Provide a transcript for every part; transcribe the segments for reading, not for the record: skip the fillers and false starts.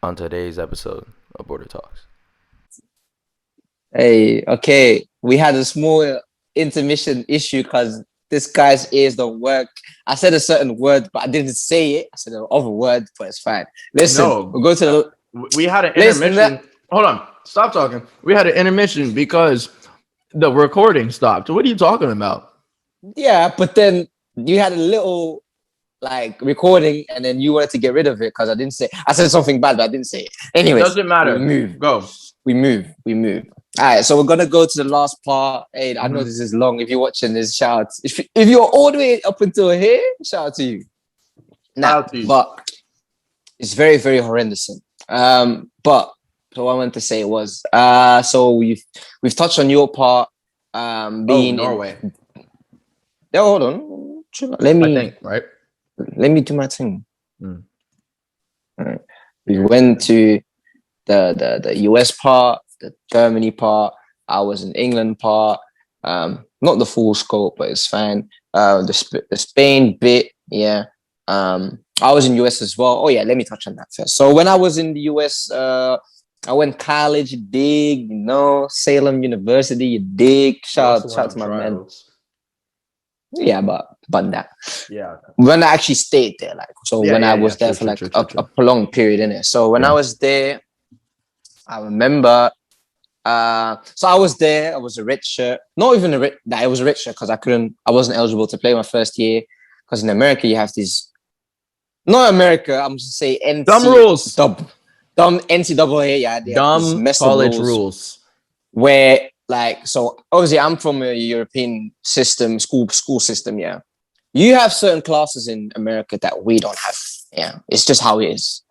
on today's episode of Border Talks. Hey, okay. We had a small intermission issue because this guy's ears don't work. I said a certain word, but I didn't say it. I said another word, but it's fine. Listen, No, we'll go to the we had an listen. intermission. Hold on, stop talking. We had an intermission because the recording stopped. What are you talking about? Yeah, but then you had a little like recording, and then you wanted to get rid of it because I didn't say. I said something bad, but I didn't say it. Anyways, Doesn't we matter. move. Go. We move. All right, so we're gonna go to the last part. Hey, I know this is long. If you're watching this, shout out. If you're all the way up until here, shout out to you. Nah, Out to you. but it's very, very horrendous. But so what I wanted to say was, so we've touched on your part, being Norway. No, hold on. Chill out. Let I me think right. let me do my thing. Mm. All right. We went to the US part, the Germany part. I was in England part. Not the full scope, but it's fine. The Spain bit, yeah. I was in US as well. Oh yeah, let me touch on that first. So when I was in the US, I went college, you dig, Salem University, you dig. Shout out to my man. Yeah, but that. Yeah. When I actually stayed there, like so when I was there for like a prolonged period in it. So when I was there, I remember so I was there, I was a red shirt. Not even a red that I was a red shirt because I wasn't eligible to play my first year. Because in America you have these not America, I'm just say NC Dumb rules. Dumb NCAA, yeah, they have these Dumb messed up college rules. where like so obviously I'm from a European school system, yeah. You have certain classes in America that we don't have. Yeah. It's just how it is.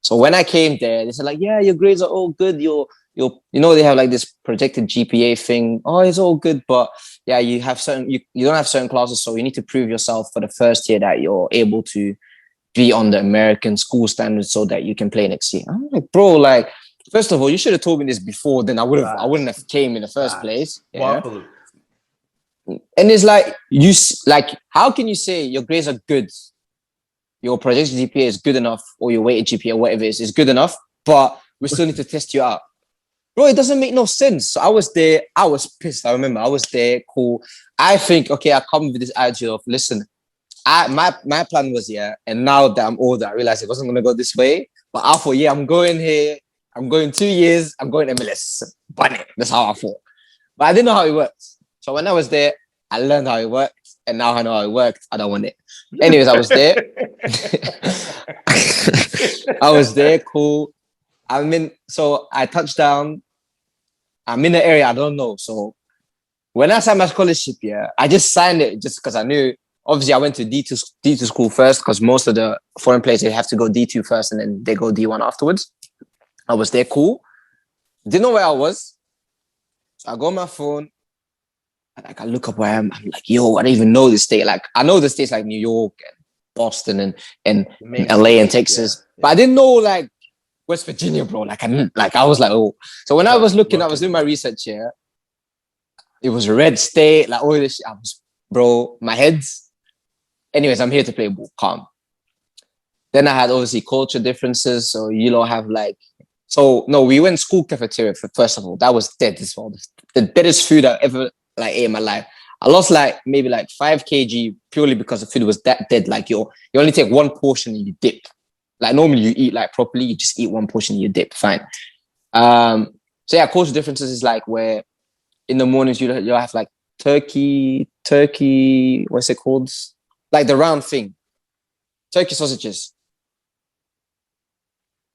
So when I came there, they said like, yeah, your grades are all good. They have like this projected GPA thing. Oh, it's all good, but yeah, you don't have certain classes, so you need to prove yourself for the first year that you're able to be on the American school standards so that you can play next year. I'm like, bro, like, first of all, you should have told me this before, then I wouldn't have came in the first place. Yeah. And it's like how can you say your grades are good? Your projected GPA is good enough, or your weighted GPA, whatever it is good enough, but we still need to test you out. Bro, it doesn't make no sense. So I was there, I was pissed. I remember I was there, cool. I think, okay, I come with this attitude of, listen, my plan was, yeah, and now that I'm older, I realized it wasn't gonna go this way. But I thought, yeah, I'm going here, I'm going 2 years, I'm going MLS. Bunny. That's how I thought. But I didn't know how it worked. So when I was there, I learned how it worked, and now I know how it worked. I don't want it. Anyways, I was there. I was there, cool. So I touched down. I'm in the area I don't know. So when I signed my scholarship, yeah, I just signed it just because I knew. Obviously, I went to D2 school first because most of the foreign players they have to go D2 first and then they go D1 afterwards. I was there, cool. Didn't know where I was. So I go on my phone. Like I look up where I am. I'm like, yo, I don't even know this state. Like I know the states like New York and Boston and LA and Texas, but I didn't know like West Virginia, bro. I was like, oh. So when I was looking, I was doing my research here. It was a red state, like all this shit. Bro, my head's. Anyways, I'm here to play ball. Calm. Then I had obviously culture differences. So you don't have like. So no, we went school cafeteria first of all. That was dead as well. The deadest food I ever like ate in my life. I lost like maybe like 5 kg purely because the food was that dead. Like you only take one portion and you dip. Like normally you eat like properly, you just eat one portion and you dip. Fine. So yeah, culture differences is like where in the mornings you'll have like turkey, what's it called? Like the round thing. Turkey sausages.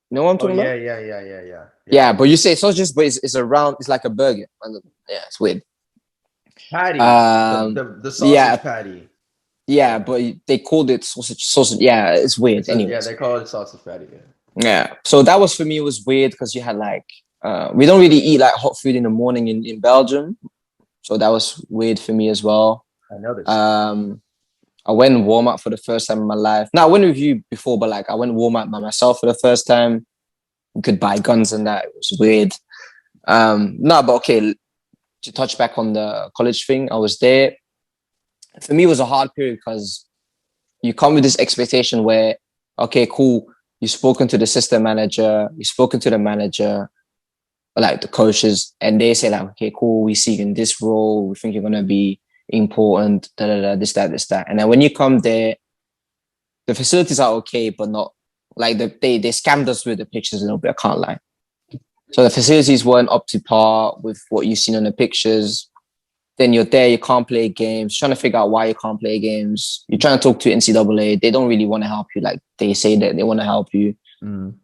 You know what I'm talking about? Yeah, but you say sausages, but it's a round, it's like a burger. Yeah, it's weird. Patty. The sausage patty. Yeah, but they called it sausage. Yeah, it's weird. Anyway. Yeah, they call it sausage patty. Yeah. So that was for me, it was weird because you had like we don't really eat like hot food in the morning in Belgium. So that was weird for me as well. I know this. I went Walmart for the first time in my life. Now I went with you before, but like I went Walmart by myself for the first time. You could buy guns and that. It was weird. No, but okay, to touch back on the college thing, I was there. For me, it was a hard period because you come with this expectation where, okay, cool, you've spoken to the assistant manager, you've spoken to the manager, like the coaches, and they say like, okay, cool, we see you in this role, we think you're gonna be important, this, that. And then when you come there, the facilities are okay, but not like they scammed us with the pictures a little bit, I can't lie. So the facilities weren't up to par with what you've seen on the pictures. Then you're there, you can't play games, trying to figure out why you can't play games. You're trying to talk to NCAA. They don't really want to help you. Like they say that they want to help you. Mm.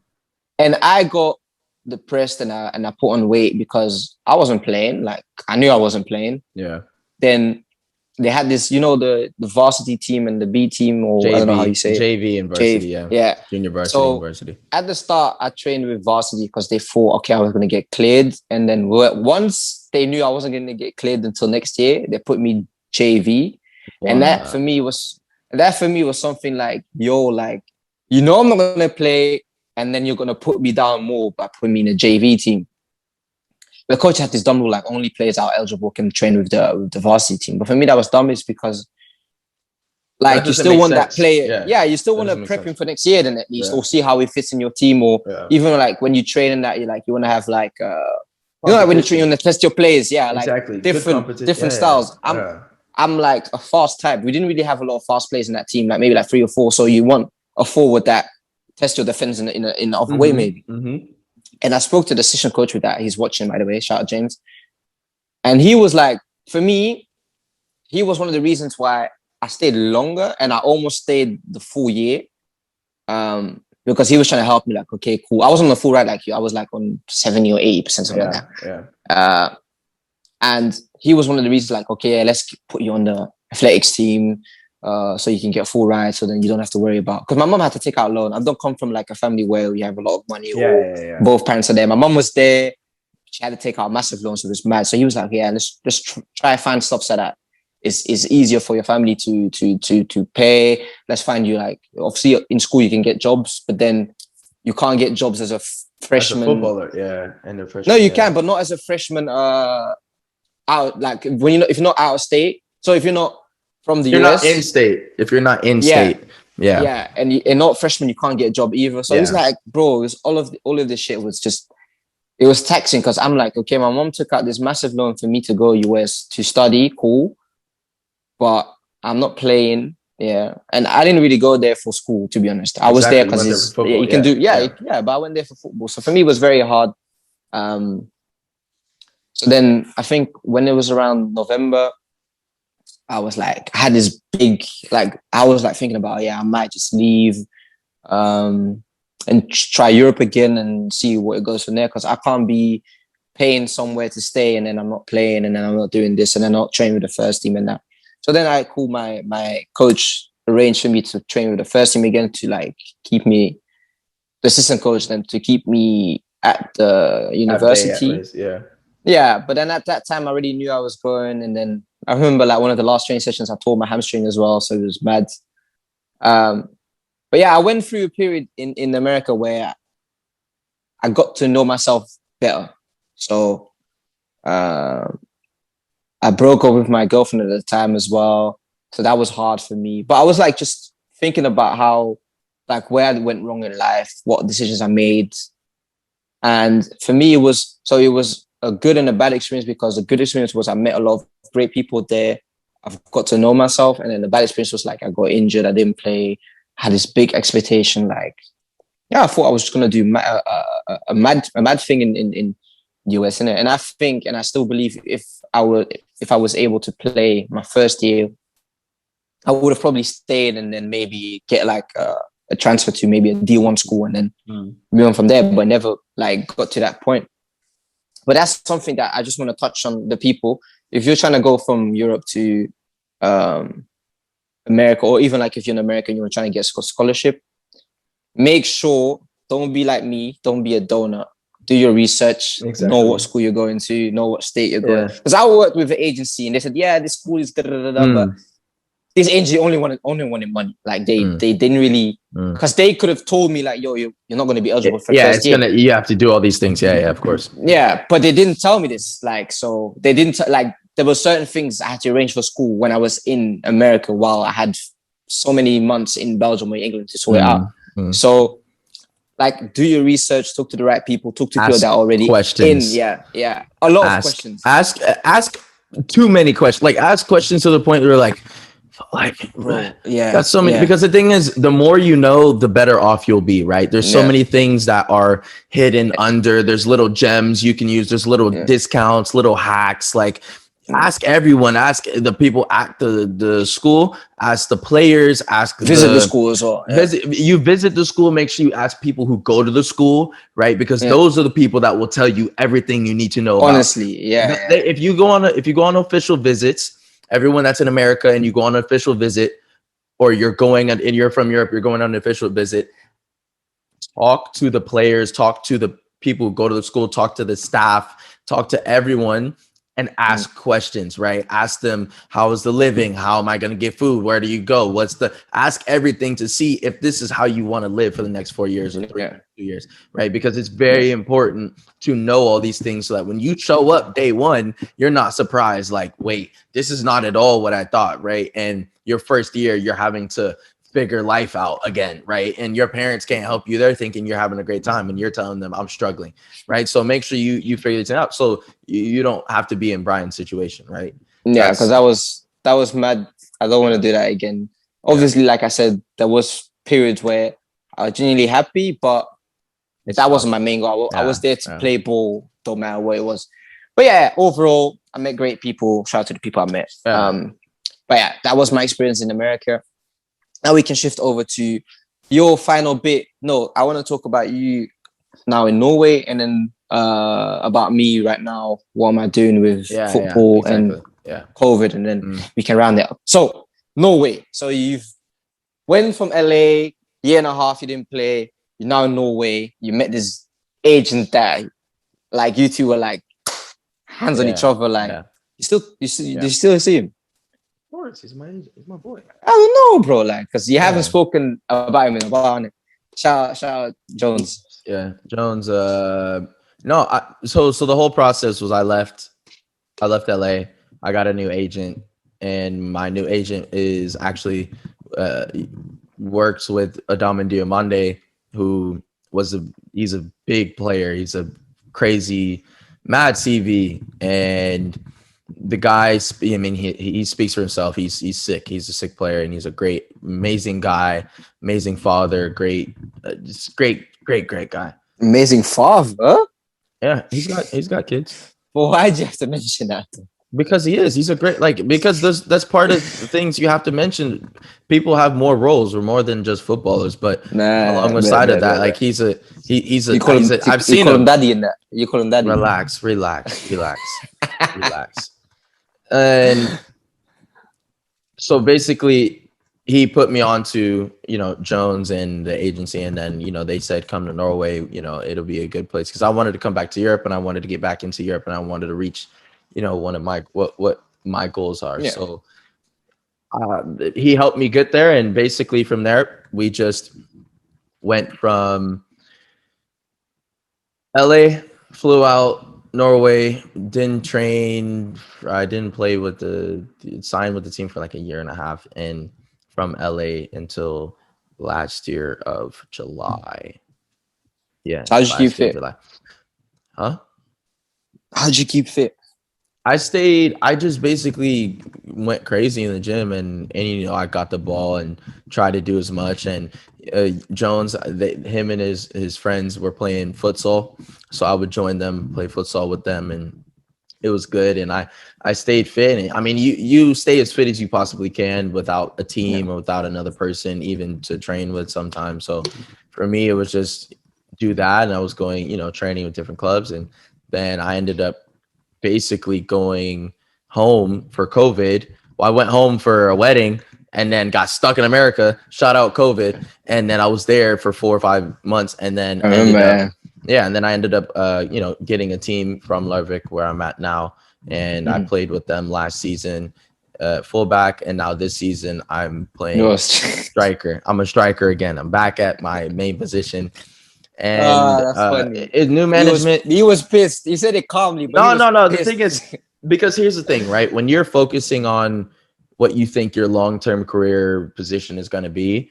And I got depressed and I put on weight because I wasn't playing. Like I knew I wasn't playing. Yeah. Then they had this, the varsity team and the B team, or JV, I don't know how you say it. JV and varsity, yeah. Junior varsity So and varsity. at the start, I trained with varsity because they thought, okay, I was going to get cleared. And then once they knew I wasn't going to get cleared until next year, they put me JV. Wow. And that for me was something like, I'm not going to play, and then you're going to put me down more by putting me in a JV team. The coach had this dumb rule, like only players are eligible can train with the varsity team. But for me, that was dumb, is because like you still want that player. Yeah, you still want to prep him for next year then at least, or see how he fits in your team, or even like when you train in that, you want to have like like when you train, you want to test your players, like different styles. I'm like a fast type. We didn't really have a lot of fast players in that team, like maybe like 3 or 4. So you want a forward that test your defense in the other way, maybe. Mm-hmm. And I spoke to the assistant coach with that. He's watching, by the way. Shout out James. And he was like, for me, he was one of the reasons why I stayed longer, and I almost stayed the full year. Because he was trying to help me, like, okay, cool. I wasn't on the full ride like you. I was like on 70 or 80%, something like that. Yeah. And he was one of the reasons, like, okay, let's put you on the athletics team, so you can get full ride, so then you don't have to worry about. Because my mom had to take out loan. I don't come from like a family where you have a lot of money. Both parents are there. My mom was there. She had to take out massive loans, so it was mad. So he was like, yeah, let's try to find stuff so that it's easier for your family to pay. Let's find you, like, obviously in school you can get jobs, but then you can't get jobs as a freshman. As a footballer, and a freshman. No, you can, but not as a freshman. Out, like when if you're not out of state. So if you're not from the US, not in state. If you're not in state, and not freshman, you can't get a job either. So it's like, bro, it's all of this shit was just, it was taxing, because I'm like, okay, my mom took out this massive loan for me to go US to study, cool, but I'm not playing, and I didn't really go there for school, to be honest. I was there because you can do, but I went there for football. So for me, it was very hard. So then I think when it was around November, I was like, I had this big, like, I was like thinking about, I might just leave and try Europe again and see what it goes from there. Because I can't be paying somewhere to stay and then I'm not playing and then I'm not doing this and then not training with the first team and that. So then I called my coach, arranged for me to train with the first team again, to like keep me, the assistant coach, then to keep me at the university. Yeah, but then at that time, I already knew I was going. And then I remember like one of the last training sessions, I tore my hamstring as well. So it was mad. But I went through a period in America where I got to know myself better. So I broke up with my girlfriend at the time as well. So that was hard for me. But I was like just thinking about how, like, where I went wrong in life, what decisions I made. And for me, it was a good and a bad experience, because the good experience was I met a lot of great people there. I've got to know myself. And then the bad experience was like I got injured, I didn't play, had this big expectation. Like, I thought I was going to do a mad thing in the US, innit? And I think, and I still believe, if I was able to play my first year, I would have probably stayed and then maybe get like a transfer to maybe a D1 school and then move on from there, but never like got to that point. But that's something that I just want to touch on, the people. If you're trying to go from Europe to America, or even like if you're an American, you're trying to get a scholarship, make sure, don't be like me, don't be a donut. Do your research, know what school you're going to, know what state you're going. Because I worked with the agency and they said, this school is but this agency only wanted money. Like they didn't really, because they could have told me like, you're not going to be eligible for first year. You have to do all these things. Yeah, of course. Yeah, but they didn't tell me this. Like, so they didn't there were certain things I had to arrange for school when I was in America, while I had so many months in Belgium or England to sort it out. So like do your research, talk to the right people, talk to people Ask that are already in. questions. Yeah. A lot of Ask, questions. ask too many questions. Like ask questions to the point where like, Bro, yeah, got so many. yeah, Because the thing is, the more you know, the better off you'll be. Right? There's so yeah, many things that are hidden under. There's little gems you can use. There's little yeah. discounts, little hacks. Like ask everyone. Ask the people at the school. Ask the players. Ask Visit the school as well. Yeah. visit the school. Make sure you ask people who go to the school, right? Because Yeah. those are the people that will tell you everything you need to know. Honestly, yeah. If you go on official visits, everyone that's in America, and you go on an official visit, or you're going and you're from Europe, you're going on an official visit. Talk to the players. Talk to the people who go to the school. Talk to the staff. Talk to everyone. And ask questions, right? Ask them, how is the living? How am I going to get food? Where do you go? Ask everything to see if this is how you want to live for the next 4 years or 2 years, right? Because it's very important to know all these things so that when you show up day one, you're not surprised, like, wait, this is not at all what I thought, right? And your first year, you're having to figure life out again, right? And your parents can't help you. They're thinking you're having a great time and you're telling them I'm struggling, right? So make sure you figure this out so you don't have to be in Brian's situation, right? Yeah, because that was mad. I don't want to do that again. Obviously, like I said, there was periods where I was genuinely happy, but that wasn't my main goal. I was there to play ball, don't matter what it was. But yeah, overall, I met great people. Shout out to the people I met. But yeah, that was my experience in America. Now we can shift over to your final bit. No, I want to talk about you now in Norway, and then about me right now. What am I doing with football and COVID? And then we can round it up. So Norway. So you've went from LA, year and a half, you didn't play. You're now in Norway. You met this agent that, like, you two were like hands on each other. Like, you still see him? Of course, he's my boy. I don't know, bro. Like, because you haven't spoken about him in a while. Shout out Jones. Yeah, Jones. No, so the whole process was I left LA. I got a new agent, and my new agent is actually works with Adaman Diomande, who he's a big player. He's a crazy, mad CV, and the guy, I mean, he speaks for himself. He's sick. He's a sick player, and he's a great, amazing guy, amazing father, great guy. Amazing father. Yeah, he's got kids. Well, why'd you have to mention that? Because he's a great, like, because that's part of the things you have to mention. People have more roles or more than just footballers, but along the side of that, like he's a I've seen him daddy in that. You call him daddy. Relax. And so basically he put me on to, Jones and the agency, and then, they said, come to Norway, it'll be a good place. Cause I wanted to come back to Europe, and I wanted to get back into Europe, and I wanted to reach, one of my, what my goals are. Yeah. So he helped me get there. And basically from there, we just went from LA, flew out, Norway, didn't train. I didn't play signed with the team for like a year and a half, and from LA until last year of July. Yeah. How did you keep fit? July. Huh? How did you keep fit? I just basically went crazy in the gym, and I got the ball and tried to do as much. And Jones, him and his friends were playing futsal, so I would join them, play futsal with them, and it was good. And I stayed fit. And I mean, you stay as fit as you possibly can without a team or without another person even to train with sometimes. So for me, it was just do that, and I was going, training with different clubs, and then I ended up basically going home for COVID. Well, I went home for a wedding and then got stuck in America. Shout out COVID. And then I was there for 4 or 5 months, and then I ended up getting a team from Larvik, where I'm at now, and I played with them last season, fullback, and now this season I'm playing striker. I'm a striker again. I'm back at my main position. And new management. He was pissed. He said it calmly. But no. The thing is, because here's the thing, right? When you're focusing on what you think your long-term career position is going to be,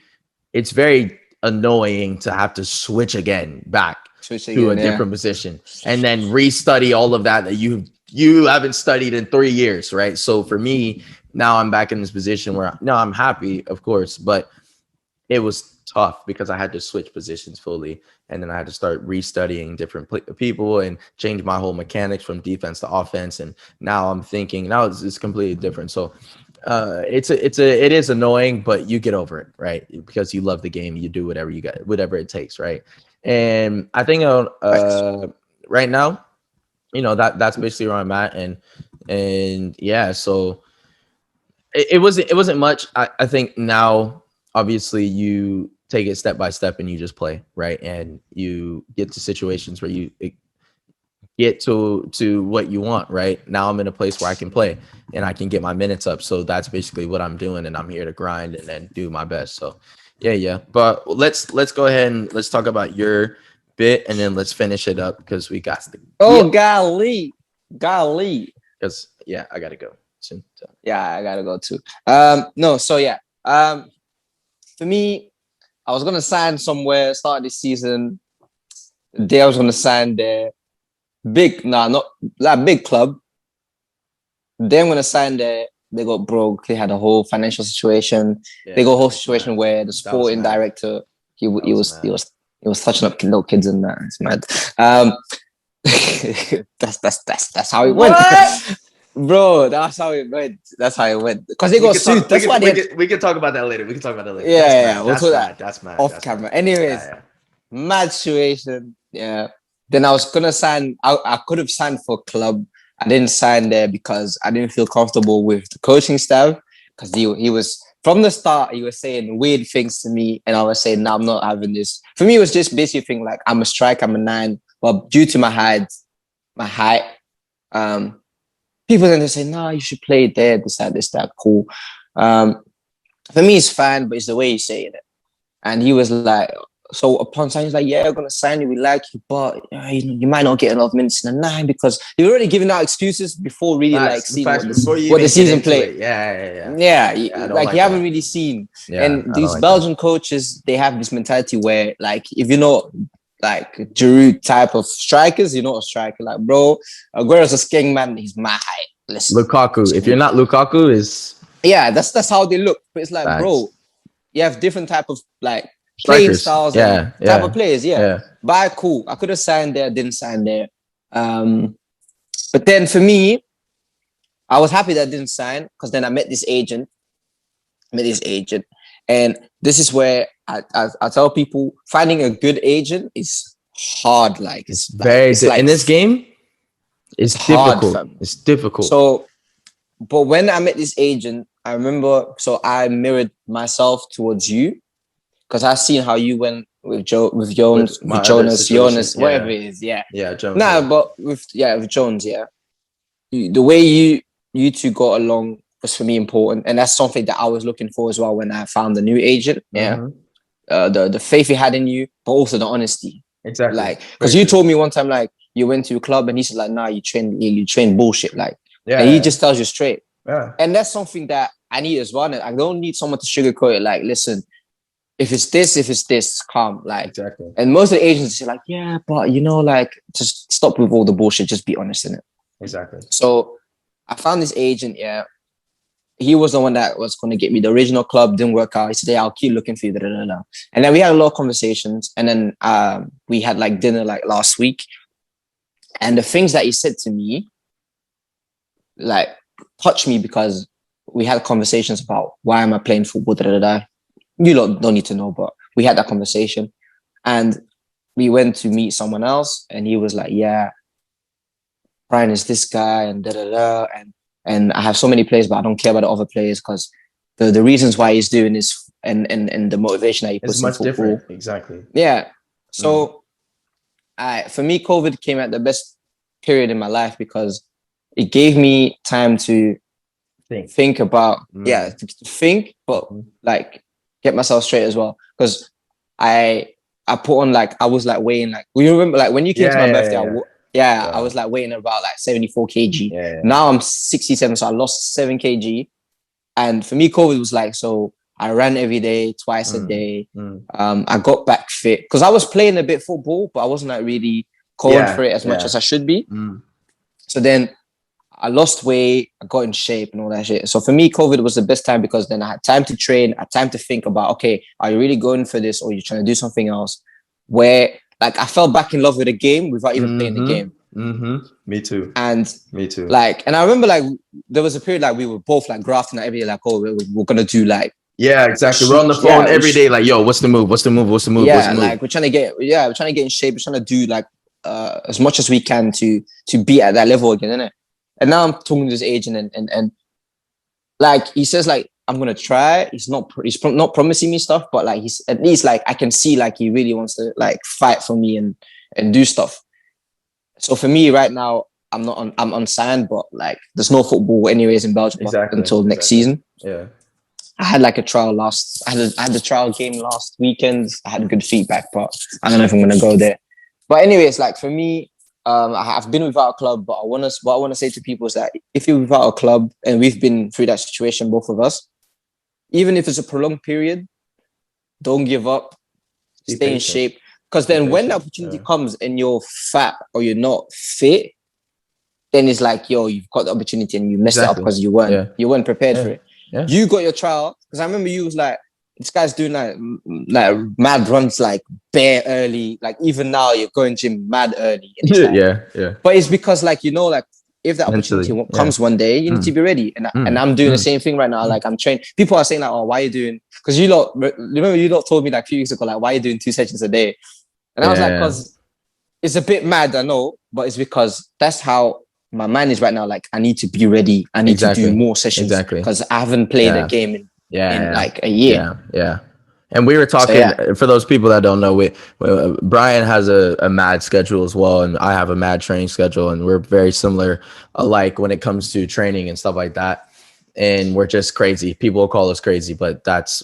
it's very annoying to have to switch again back Switch to a again, yeah. different position and then restudy all of that you haven't studied in 3 years, right? So for me, now I'm back in this position where no, I'm happy, of course, but it was tough because I had to switch positions fully, and then I had to start restudying different people and change my whole mechanics from defense to offense. And now I'm thinking now it's completely different. So it is annoying, but you get over it, right? Because you love the game, you do whatever you got, whatever it takes, right? And I think Facts. right now, that's basically where I'm at, and yeah, so it wasn't much. I think now obviously you take it step by step and you just play, right? And you get to situations where you get to what you want, right? Now I'm in a place where I can play and I can get my minutes up. So that's basically what I'm doing, and I'm here to grind and then do my best. So yeah. But let's go ahead and let's talk about your bit, and then let's finish it up because we got to Oh, golly. because yeah, I gotta go soon. So. Yeah, I gotta go too. No, so yeah. For me, I was gonna sign somewhere, start this season. The day I was gonna sign there. Not like big club. Then I'm gonna sign there. They got broke. They had a whole financial situation. Yeah, They got a whole that was situation mad. where the That was sporting mad. director he That he was was he mad. was he was touching up little kids and that. It's mad. That's how it went, What? bro. That's how it went. That's how it went. Because they We got can sued. talk. That's why they had. We can talk about that later. We can talk about that later. Yeah, That's yeah, mad. yeah. We'll That's talk that mad. That's mad. off That's mad. camera. Anyways, Yeah. mad situation. Yeah. Then I was gonna sign. I could have signed for a club. I didn't sign there because I didn't feel comfortable with the coaching staff. Because he was from the start, he was saying weird things to me, and I was saying, "No, I'm not having this." For me, it was just basically a thing like I'm a striker, I'm a nine, but due to my height, um, people then they say, "No, you should play there, this, that, cool." Um, for me, it's fine, but it's the way he's saying it. And he was like, so upon signing, he's like, yeah, we're gonna sign you. We like you, but you might not get enough minutes in the nine because you're already giving out excuses before really like Facts. seeing Facts. Before you what the even get season into play. it. Yeah. Yeah, Yeah. I don't like like you haven't that. really seen. Yeah. And I don't these like that. Belgian coaches, they have this mentality where, like, if you're not like Giroud type of strikers, you're not a striker. Like, bro, Aguero's a sking man. He's my height. Listen, Lukaku. If you're not Lukaku, is yeah, that's how they look. But it's like, bro, facts. you have different type of like playing Strikers. styles and Yeah. type of Yeah. players. Yeah, Yeah. but cool. I could have signed there, didn't sign there. But then for me, I was happy that I didn't sign because then I met this agent. And this is where I tell people finding a good agent is hard. Like It's like very it's like in this game. it's It's hard, difficult. fam. It's difficult. So, but when I met this agent, I remember. So I mirrored myself towards you because I've seen how you went with Jones, With my with other situation. Jonas, whatever it is. Yeah. Yeah. Jones. Nah, Yeah. but with Jones, yeah. The way you two got along was for me important, and that's something that I was looking for as well when I found the new agent. Yeah. Mhm. The faith he had in you, but also the honesty. Exactly. Like, because you told me one time, like, you went to a club and he said, like, nah, you train bullshit. Like, and he just tells you straight. Yeah. And that's something that I need as well. And I don't need someone to sugarcoat it. Like, listen, if it's this, calm. Like, Exactly. and most of the agents are like, yeah, but like, just stop with all the bullshit. Just be honest in it. Exactly. So I found this agent, yeah. He was the one that was going to get me the original club. Didn't work out. He said, "Yeah, I'll keep looking for you." Da, da, da, da. And then we had a lot of conversations. And then we had like dinner like last week. And the things that he said to me, like, touched me because we had conversations about why am I playing football? Da, da, da, da. You don't need to know, but we had that conversation. And we went to meet someone else, and he was like, "Yeah, Brian is this guy," and da da da, and I have so many players, but I don't care about the other players because the reasons why he's doing this and the motivation that he puts It's in much football. different. Exactly. Yeah. So, for me, COVID came at the best period in my life because it gave me time to think about, to think, but like get myself straight as well. Because I put on like, I was like weighing like, you remember like when you came to my birthday, I was like weighing about like 74 kg. Yeah. Now I'm 67, so I lost 7 kg. And for me, COVID was like, so I ran every day, twice a Mm, day. mm. I got back fit because I was playing a bit football, but I wasn't like really going for Yeah, it as much yeah. as I should be. Mm. So then I lost weight, I got in shape and all that shit. So for me, COVID was the best time because then I had time to train, I had time to think about, okay, are you really going for this or you're trying to do something else? Where like I fell back in love with the game without even playing the game. Mm-hmm. Mm-hmm. Me too. And Me too. like, and I remember like there was a period like we were both like grafting like every day, like, oh, we're gonna do like Yeah, exactly. We're on the phone yeah, every day, like, yo, what's the move? What's the move? What's the move? What's yeah, the move? like we're trying to get in shape, we're trying to do like as much as we can to be at that level again, innit? And now I'm talking to this agent and like he says like I'm gonna try. He's not promising me stuff, but like he's at least like I can see like he really wants to like fight for me and do stuff. So for me right now, I'm unsigned, but like there's no football anyways in Belgium Exactly. until next Exactly. season. Yeah. I had like a trial last. I had the trial game last weekend. I had good feedback, but I don't know if I'm gonna go there. But anyways, like for me, I've been without a club, but what I want to say to people is that if you're without a club and we've been through that situation, both of us, even if it's a prolonged period, don't give up. Be Stay in patient. shape. Because Be then when the patient. opportunity Yeah. comes and you're fat or you're not fit, then it's like, yo, you've got the opportunity and you messed it up Exactly. because Yeah. you weren't prepared for Yeah. it. Yeah. You got your trial because I remember you was like, this guy's doing like mad runs like bare early. Like even now you're going gym mad early, and it's like, Yeah. Yeah. but it's because like you know like if that opportunity Mentally. Yeah. comes one day, you need to Mm, be ready. And mm, I'm doing the mm, same thing right now. mm. Like I'm trained. People are saying like, oh, why are you doing? Because you lot remember you lot told me like a few weeks ago like, why are you doing 2 sessions a day? And I was like, Yeah. because it's a bit mad, I know, but it's because that's how my mind is right now. Like, I need to be ready. I need to do Exactly. more sessions Exactly. because I haven't played a Yeah. game in Yeah. like a year. Yeah. Yeah. And we were So talking yeah, for those people that don't know, Brian has a mad schedule as well, and I have a mad training schedule, and we're very similar, alike when it comes to training and stuff like that. And we're just crazy. People will call us crazy, but that's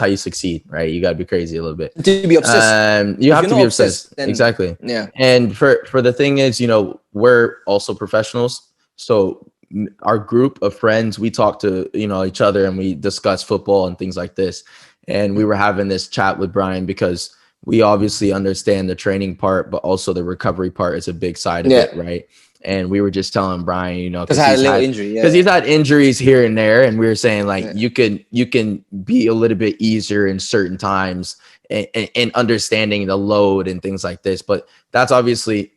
how you succeed, right? You got to be crazy a little bit. to be obsessed. You If have you're to not be obsessed, obsessed, then exactly. yeah, And for the thing is, we're also professionals, so our group of friends, we talk to each other and we discuss football and things like this. And we were having this chat with Brian because we obviously understand the training part, but also the recovery part is a big side of yeah, it, right? And we were just telling Brian, because I had a little injury. because Yeah, he's had injuries here and there, and we were saying like yeah, you can be a little bit easier in certain times and understanding the load and things like this. But that's obviously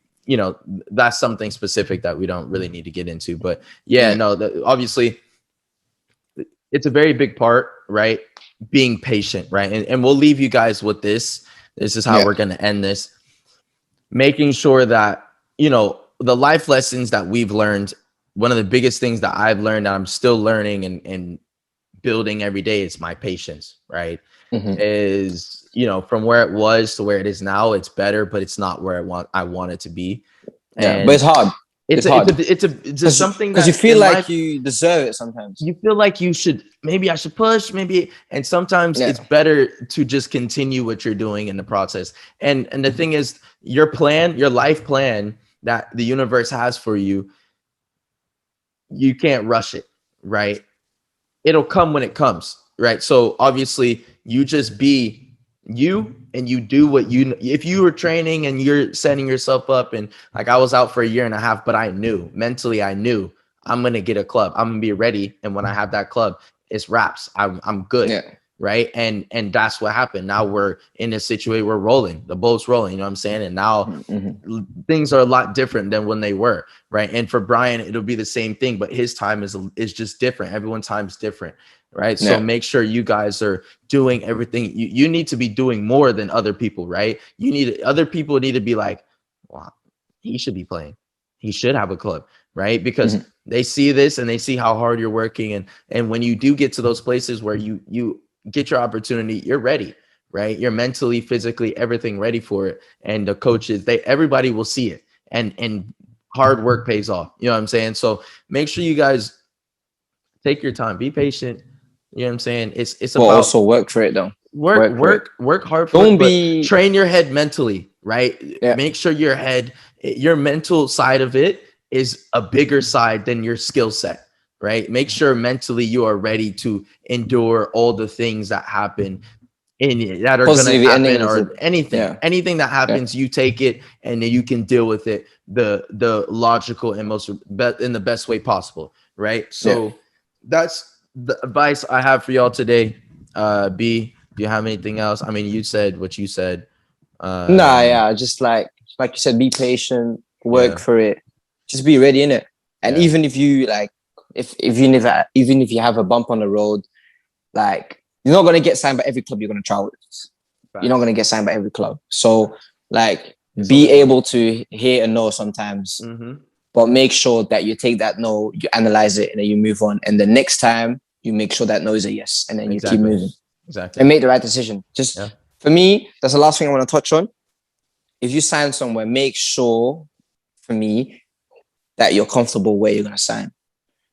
that's something specific that we don't really need to get into. But yeah, yeah. no, obviously it's a very big part, right? Being patient, right? And we'll leave you guys with this. This is how Yeah. we're going to end this. Making sure that, the life lessons that we've learned, one of the biggest things that I've learned that I'm still learning and building every day is my patience, right? Mm-hmm. Is, from where it was to where it is now, it's better, but it's not where I want it to be. Yeah, but And it's hard. it's It's a, it's hard a, it's a, it's a something because you that feel in like life, you deserve it sometimes. you feel like maybe I should push, maybe, and sometimes Yeah. it's better to just continue what you're doing in the process. And the thing is, your life plan that the universe has for you, you can't rush it, right? It'll come when it comes, right? So obviously you just be you and you do what if you were training and you're setting yourself up, and like I was out for a year and a half, but I knew mentally, I knew I'm going to get a club. I'm going to be ready. And when I have that club, it's wraps. I'm good. Yeah. Right. And that's what happened. Now we're in a situation, we're rolling, the boat's rolling, you know what I'm saying? And now Mm-hmm. things are a lot different than when they were, right? And for Brian, it'll be the same thing, but his time is just different. Everyone's time is different, right? So Yeah. make sure you guys are doing everything. You need to be doing more than other people, right? Other people need to be like, wow, he should be playing. He should have a club, right? Because Mm-hmm. they see this and they see how hard you're working. And when you do get to those places where you get your opportunity, you're ready, right? You're mentally, physically, everything ready for it. And the coaches, everybody will see it. And hard work pays off. You know what I'm saying? So make sure you guys take your time, be patient. You know what I'm saying? It's But about also work for it though. Work for it. work hard for Don't it, but be train your head mentally, right? yeah. Make sure your mental side of it is a bigger side than your skill set. right? Make sure mentally you are ready to endure all the things that happen in that are going to Positive and happen, negative. or anything that Yeah. happens, you take it and then you can deal with it the logical and most in the best way possible, right? Yeah. So that's the advice I have for y'all today. B, do you have anything else? I mean, you said what you said. Nah, um yeah, just like you said, be patient, work yeah, for it, just be ready in it. And yeah, even if you like, if even if you have a bump on the road, like you're not gonna get signed by every club you're gonna try with. You're not facts. gonna get signed by every club. So like, It's be only one. able to hear a no sometimes, Mm-hmm. but make sure that you take that no, you analyze it, and then you move on. And the next time you make sure that no is a yes, and then you keep Exactly. moving Exactly. and make the right decision. Just Yeah. for me, that's the last thing I want to touch on. If you sign somewhere, make sure, for me, that you're comfortable where you're gonna sign.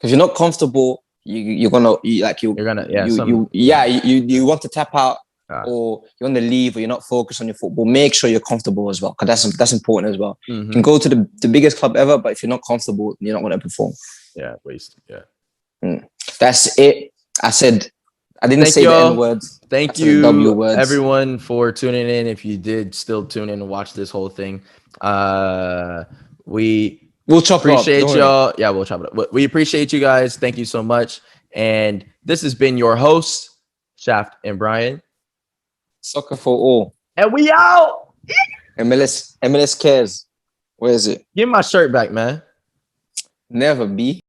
If you're not comfortable, you're gonna You're gonna, yeah, some, you want to tap out, uh, or you want to leave, or you're not focused on your football. Make sure you're comfortable as well, because that's important as well. You can mm-hmm. go to the biggest club ever, but if you're not comfortable, you're not gonna perform. Yeah, waste. Yeah. That's it. I said, I didn't Thank say the N y'all. words. I Thank said the W you, words. everyone, for tuning in. If you did still tune in and watch this whole thing, we We'll chop it up. Don't appreciate worry. y'all. Yeah, we'll chop it up. We appreciate you guys. Thank you so much. And this has been your host, Shaft and Brian. Soccer for all. And we out. MLS cares. Where is it? Give my shirt back, man. Never be.